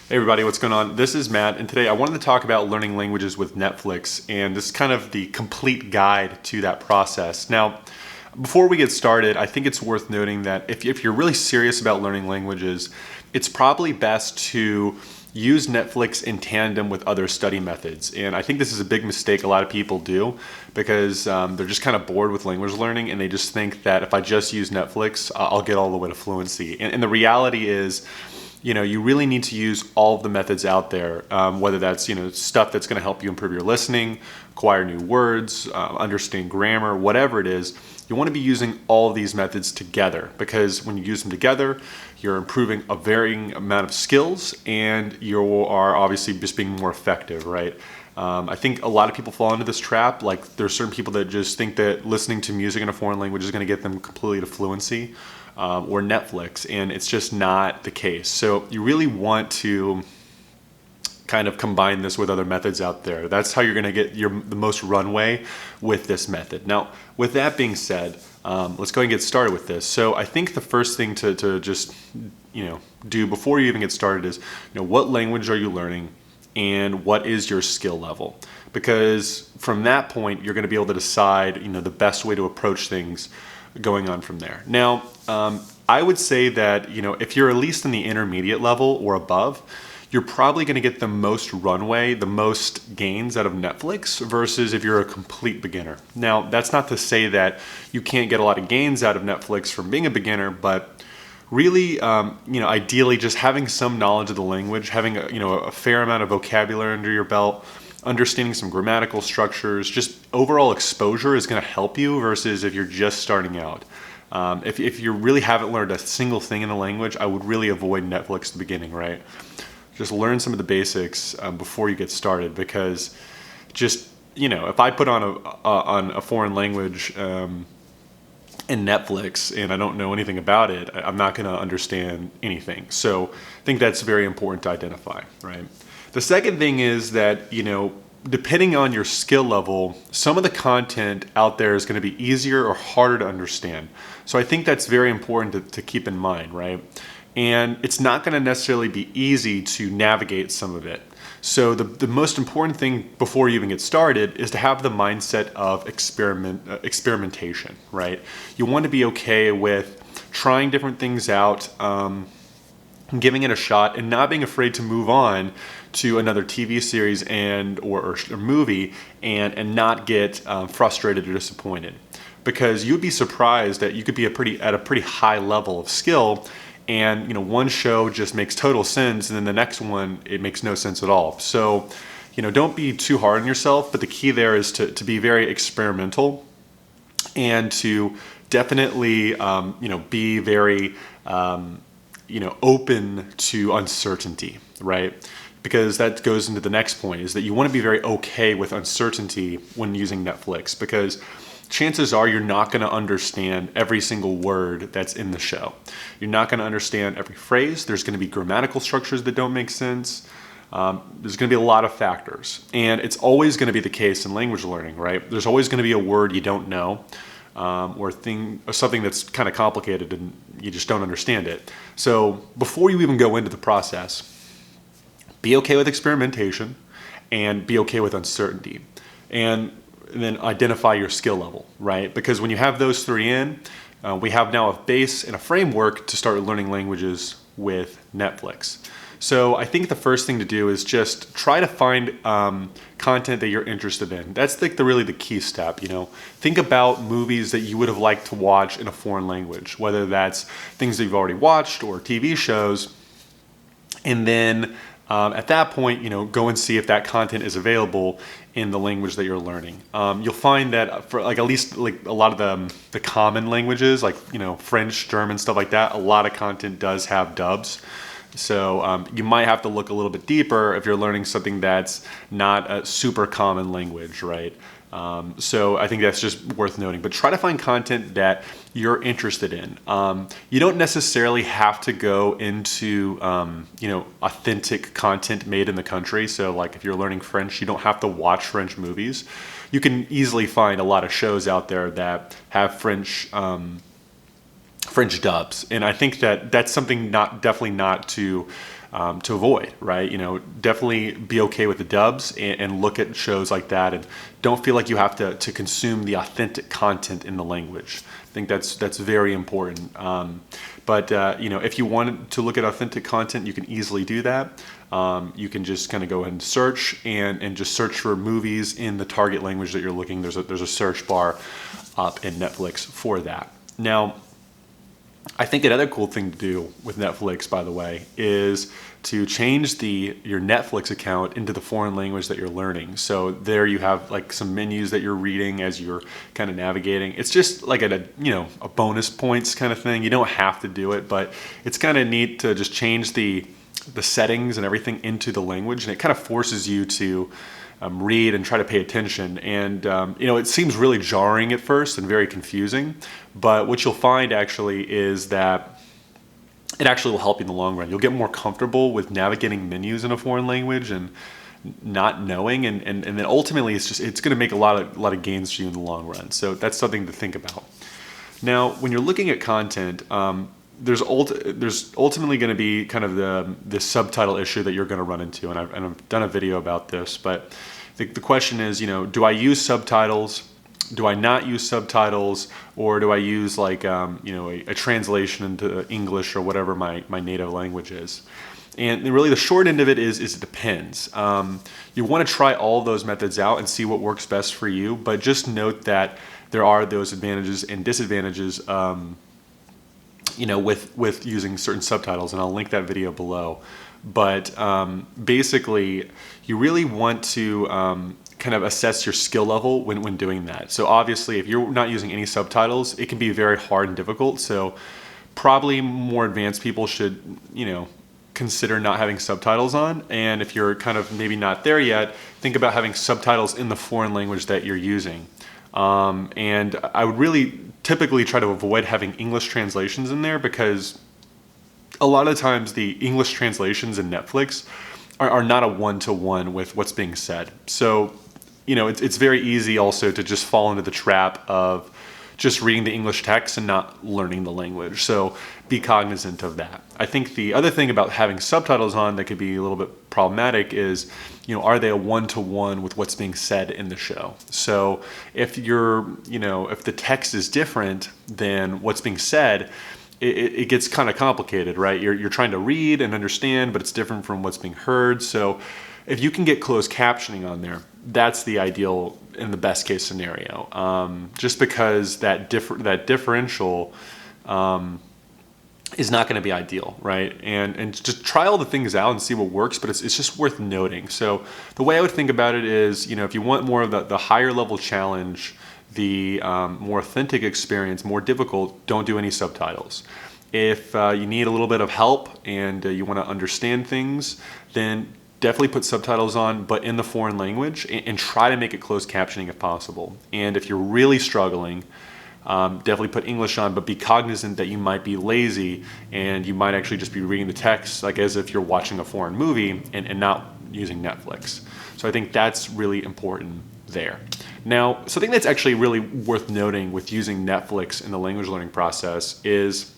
Hey everybody, what's going on? This is Matt, and today I wanted to talk about learning languages with Netflix, and this is kind of the complete guide to that process. Now, before we get started, I think it's worth noting that if you're really serious about learning languages, it's probably best to use Netflix in tandem with other study methods. And I think this is a big mistake a lot of people do because they're just kind of bored with language learning, and they just think that if I just use Netflix, I'll get all the way to fluency. And the reality is, you really need to use all of the methods out there, whether that's, stuff that's going to help you improve your listening, acquire new words, understand grammar, whatever it is. You want to be using all of these methods together, because when you use them together, you're improving a varying amount of skills and you are obviously just being more effective, right? I think a lot of people fall into this trap. Like, there's certain people that just think that listening to music in a foreign language is going to get them completely to fluency. Or Netflix, and it's just not the case. So you really want to kind of combine this with other methods out there. That's how you're going to get the most runway with this method. Now, with that being said, let's go ahead and get started with this. So I think the first thing to just do before you even get started is, what language are you learning and what is your skill level? Because from that point, you're going to be able to decide the best way to approach things going on from there. Now, I would say that, if you're at least in the intermediate level or above, you're probably going to get the most runway, the most gains out of Netflix versus if you're a complete beginner. Now, that's not to say that you can't get a lot of gains out of Netflix from being a beginner, but really, ideally just having some knowledge of the language, having a fair amount of vocabulary under your belt, understanding some grammatical structures, just overall exposure is going to help you versus if you're just starting out. If you really haven't learned a single thing in the language, I would really avoid Netflix at the beginning, right? Just learn some of the basics before you get started, because just, if I put on a foreign language in Netflix and I don't know anything about it, I'm not going to understand anything. So I think that's very important to identify, right? The second thing is that, depending on your skill level, some of the content out there is going to be easier or harder to understand. So I think that's very important to keep in mind, right? And it's not going to necessarily be easy to navigate some of it. So the most important thing before you even get started is to have the mindset of experimentation, right? You want to be okay with trying different things out, giving it a shot, and not being afraid to move on to another TV series or movie and not get frustrated or disappointed, because you'd be surprised that you could be at a pretty high level of skill, and one show just makes total sense, and then the next one it makes no sense at all. So don't be too hard on yourself, but the key there is to be very experimental and to definitely be very open to uncertainty, right? Because that goes into the next point, is that you want to be very okay with uncertainty when using Netflix, because chances are you're not going to understand every single word that's in the show. You're not going to understand every phrase. There's going to be grammatical structures that don't make sense. There's going to be a lot of factors. And it's always going to be the case in language learning, right? There's always going to be a word you don't know, or something that's kind of complicated and you just don't understand it. So before you even go into the process, be okay with experimentation and be okay with uncertainty. And then identify your skill level, right? Because when you have those three in, we have now a base and a framework to start learning languages with Netflix. So I think the first thing to do is just try to find content that you're interested in. That's really the key step. Think about movies that you would have liked to watch in a foreign language, whether that's things that you've already watched or TV shows, and then at that point, go and see if that content is available in the language that you're learning. You'll find that for at least a lot of the common languages, like French, German, stuff like that, a lot of content does have dubs. So you might have to look a little bit deeper if you're learning something that's not a super common language, right? So I think that's just worth noting. But try to find content that you're interested in. You don't necessarily have to go into authentic content made in the country. So like if you're learning French, you don't have to watch French movies. You can easily find a lot of shows out there that have French dubs, and I think that that's something definitely not to to avoid, right? Definitely be okay with the dubs and look at shows like that, and don't feel like you have to consume the authentic content in the language. I think that's very important. But if you want to look at authentic content, you can easily do that. You can just kind of go ahead and search and just search for movies in the target language that you're looking. There's a search bar up in Netflix for that. Now, I think another cool thing to do with Netflix, by the way, is to change your Netflix account into the foreign language that you're learning. So there you have like some menus that you're reading as you're kind of navigating. It's just like a bonus points kind of thing. You don't have to do it, but it's kind of neat to just change the settings and everything into the language, and it kind of forces you to read and try to pay attention. And it seems really jarring at first and very confusing, but what you'll find actually is that it actually will help you in the long run. You'll get more comfortable with navigating menus in a foreign language and not knowing, and then ultimately it's going to make a lot of gains for you in the long run. So that's something to think about. Now, when you're looking at content, there's ultimately going to be kind of the subtitle issue that you're going to run into, and I've done a video about this. But the question is, do I use subtitles? Do I not use subtitles, or do I use like a translation into English or whatever my native language is? And really, the short end of it is it depends. You want to try all those methods out and see what works best for you, but just note that there are those advantages and disadvantages with using certain subtitles, and I'll link that video below. But basically, you really want to kind of assess your skill level when doing that. So obviously, if you're not using any subtitles, it can be very hard and difficult. So probably more advanced people should, consider not having subtitles on. And if you're kind of maybe not there yet, think about having subtitles in the foreign language that you're using. And I would really typically try to avoid having English translations in there, because a lot of times the English translations in Netflix are not a one-to-one with what's being said. So, it's very easy also to just fall into the trap of just reading the English text and not learning the language. So be cognizant of that. I think the other thing about having subtitles on that could be a little bit problematic is, are they a one-to-one with what's being said in the show? So if if the text is different than what's being said, it gets kind of complicated, right? You're trying to read and understand, but it's different from what's being heard. So if you can get closed captioning on there, that's the ideal in the best case scenario. Just because that differential is not going to be ideal, right? And just try all the things out and see what works, but it's just worth noting. So the way I would think about it is, if you want more of the higher level challenge, the more authentic experience, more difficult, don't do any subtitles. If you need a little bit of help and you want to understand things, then definitely put subtitles on, but in the foreign language, and try to make it closed captioning if possible. And if you're really struggling, definitely put English on, but be cognizant that you might be lazy and you might actually just be reading the text like as if you're watching a foreign movie and not using Netflix. So I think that's really important there. Now, something that's actually really worth noting with using Netflix in the language learning process is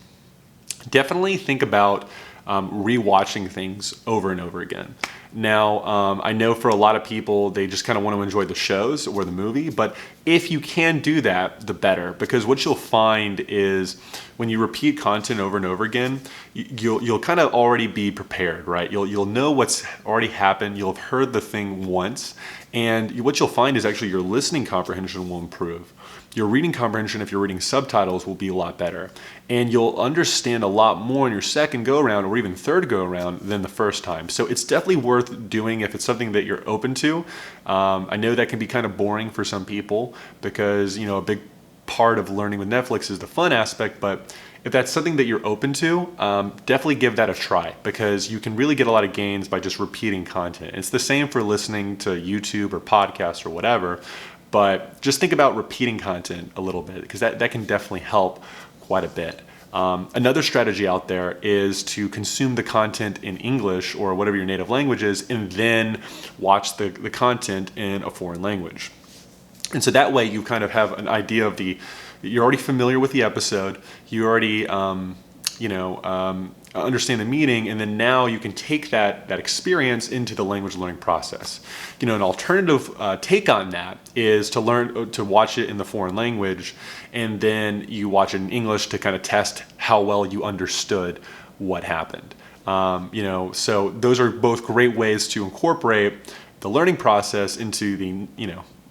definitely think about rewatching things over and over again. Now, I know for a lot of people, they just kind of want to enjoy the shows or the movie, but if you can do that, the better, because what you'll find is when you repeat content over and over again, you'll kind of already be prepared, right? You'll know what's already happened. You'll have heard the thing once, and what you'll find is actually your listening comprehension will improve. Your reading comprehension, if you're reading subtitles, will be a lot better. And you'll understand a lot more in your second go-around or even third go-around than the first time. So it's definitely worth doing if it's something that you're open to. I know that can be kind of boring for some people because, a big part of learning with Netflix is the fun aspect, but if that's something that you're open to, definitely give that a try, because you can really get a lot of gains by just repeating content. It's the same for listening to YouTube or podcasts or whatever. But just think about repeating content a little bit, because that can definitely help quite a bit. Another strategy out there is to consume the content in English or whatever your native language is, and then watch the content in a foreign language. And so that way you kind of have an idea of you're already familiar with the episode, you already understand the meaning, and then now you can take that experience into the language learning process. An alternative take on that is to watch it in the foreign language, and then you watch it in English to kind of test how well you understood what happened. So those are both great ways to incorporate the learning process into the,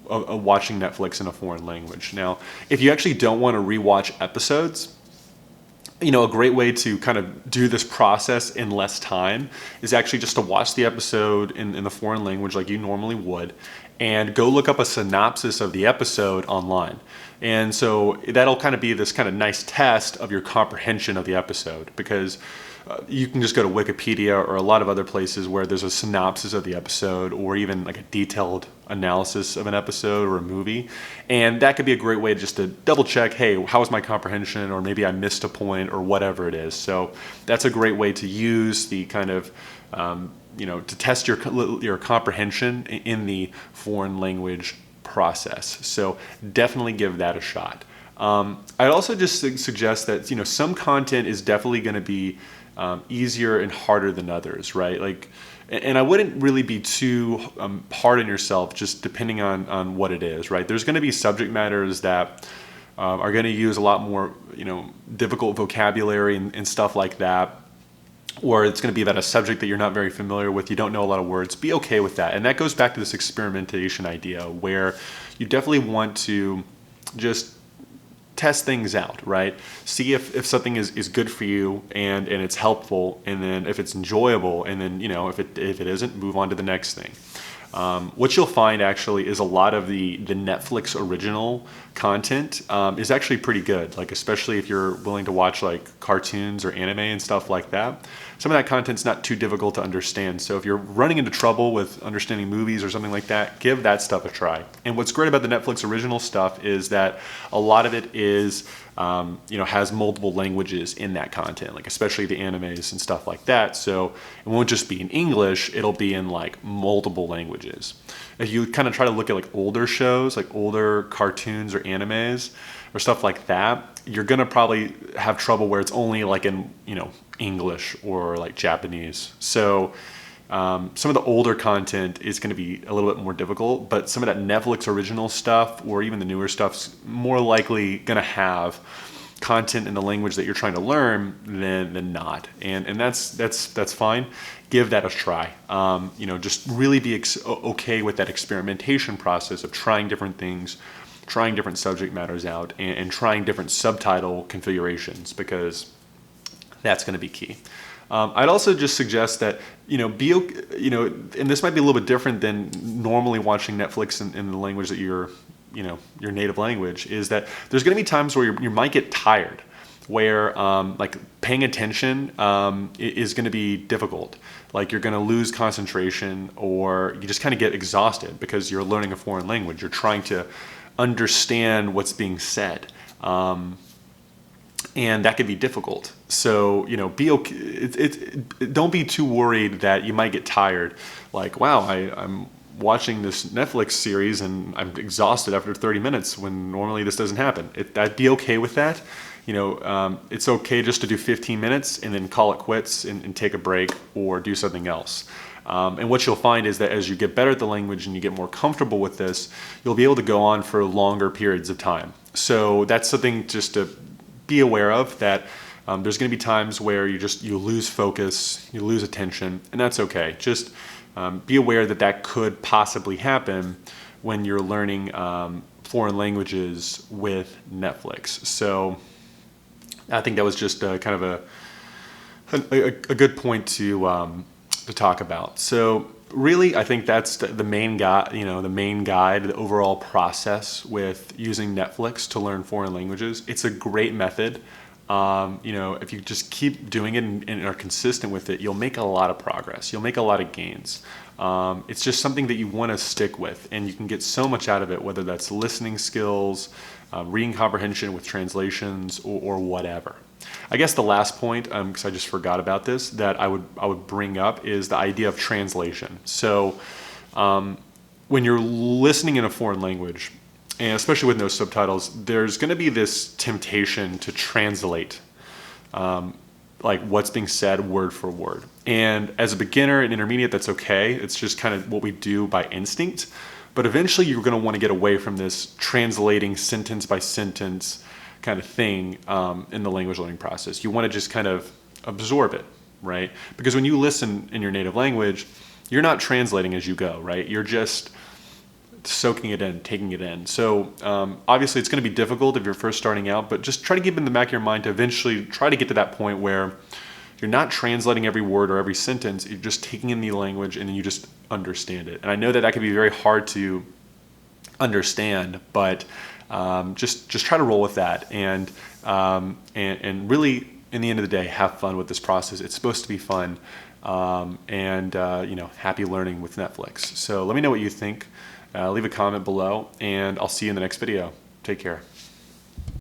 watching Netflix in a foreign language. Now, if you actually don't want to rewatch episodes, a great way to kind of do this process in less time is actually just to watch the episode in the foreign language like you normally would, and go look up a synopsis of the episode online. And so that'll kind of be this kind of nice test of your comprehension of the episode, because you can just go to Wikipedia or a lot of other places where there's a synopsis of the episode, or even like a detailed analysis of an episode or a movie. And that could be a great way just to double check, hey, how was my comprehension? Or maybe I missed a point, or whatever it is. So that's a great way to use the kind of, to test your comprehension in the foreign language process. So definitely give that a shot. I'd also just suggest that, some content is definitely going to be easier and harder than others, right? And I wouldn't really be too hard on yourself, just depending on what it is, right? There's going to be subject matters that are going to use a lot more, difficult vocabulary and stuff like that. Or it's going to be about a subject that you're not very familiar with, you don't know a lot of words. Be okay with that. And that goes back to this experimentation idea, where you definitely want to just test things out, right? See if something is good for you and it's helpful, and then if it's enjoyable, and then if it isn't, move on to the next thing. What you'll find actually is a lot of the Netflix original content is actually pretty good, especially if you're willing to watch cartoons or anime and stuff like that. Some of that content's not too difficult to understand. So if you're running into trouble with understanding movies or something like that, give that stuff a try. And what's great about the Netflix original stuff is that a lot of it is, has multiple languages in that content, especially the animes and stuff like that. So it won't just be in English, it'll be in multiple languages. If you kind of try to look at older shows, older cartoons or animes or stuff like that, you're going to probably have trouble where it's only in, English or Japanese. So some of the older content is going to be a little bit more difficult, but some of that Netflix original stuff, or even the newer stuff's more likely going to have content in the language that you're trying to learn than not. And that's fine. Give that a try. Just really be okay with that experimentation process of trying different things, trying different subject matters out, and trying different subtitle configurations, because that's going to be key. I'd also just suggest that, and this might be a little bit different than normally watching Netflix in the language that your native language, is that there's going to be times where you might get tired, where paying attention is going to be difficult. You're going to lose concentration, or you just kind of get exhausted because you're learning a foreign language. You're trying to understand what's being said. And that can be difficult. So, be okay. Don't be too worried that you might get tired. Wow, I'm watching this Netflix series and I'm exhausted after 30 minutes when normally this doesn't happen. I'd be okay with that. It's okay just to do 15 minutes and then call it quits and take a break or do something else. And what you'll find is that as you get better at the language and you get more comfortable with this, you'll be able to go on for longer periods of time. So that's something just to be aware of, that there's going to be times where you lose focus, you lose attention, and that's okay. Just be aware that could possibly happen when you're learning foreign languages with Netflix. So I think that was just kind of a good point to talk about. So really, I think that's the main guide, the overall process with using Netflix to learn foreign languages. It's a great method. If you just keep doing it and are consistent with it, you'll make a lot of progress. You'll make a lot of gains. It's just something that you want to stick with, and you can get so much out of it, whether that's listening skills, reading comprehension with translations, or whatever. I guess the last point, because I just forgot about this, that I would bring up is the idea of translation. So when you're listening in a foreign language, and especially with no subtitles, there's going to be this temptation to translate like what's being said word for word. And as a beginner and intermediate, that's okay. It's just kind of what we do by instinct. But eventually you're going to want to get away from this translating sentence by sentence kind of thing in the language learning process. You want to just kind of absorb it, right? Because when you listen in your native language, you're not translating as you go, right? You're just soaking it in, taking it in. So obviously it's going to be difficult if you're first starting out, but just try to keep in the back of your mind to eventually try to get to that point where you're not translating every word or every sentence, you're just taking in the language and then you just understand it. And I know that can be very hard to understand, but just try to roll with that and really in the end of the day, have fun with this process. It's supposed to be fun and happy learning with Netflix. So let me know what you think. Leave a comment below and I'll see you in the next video. Take care.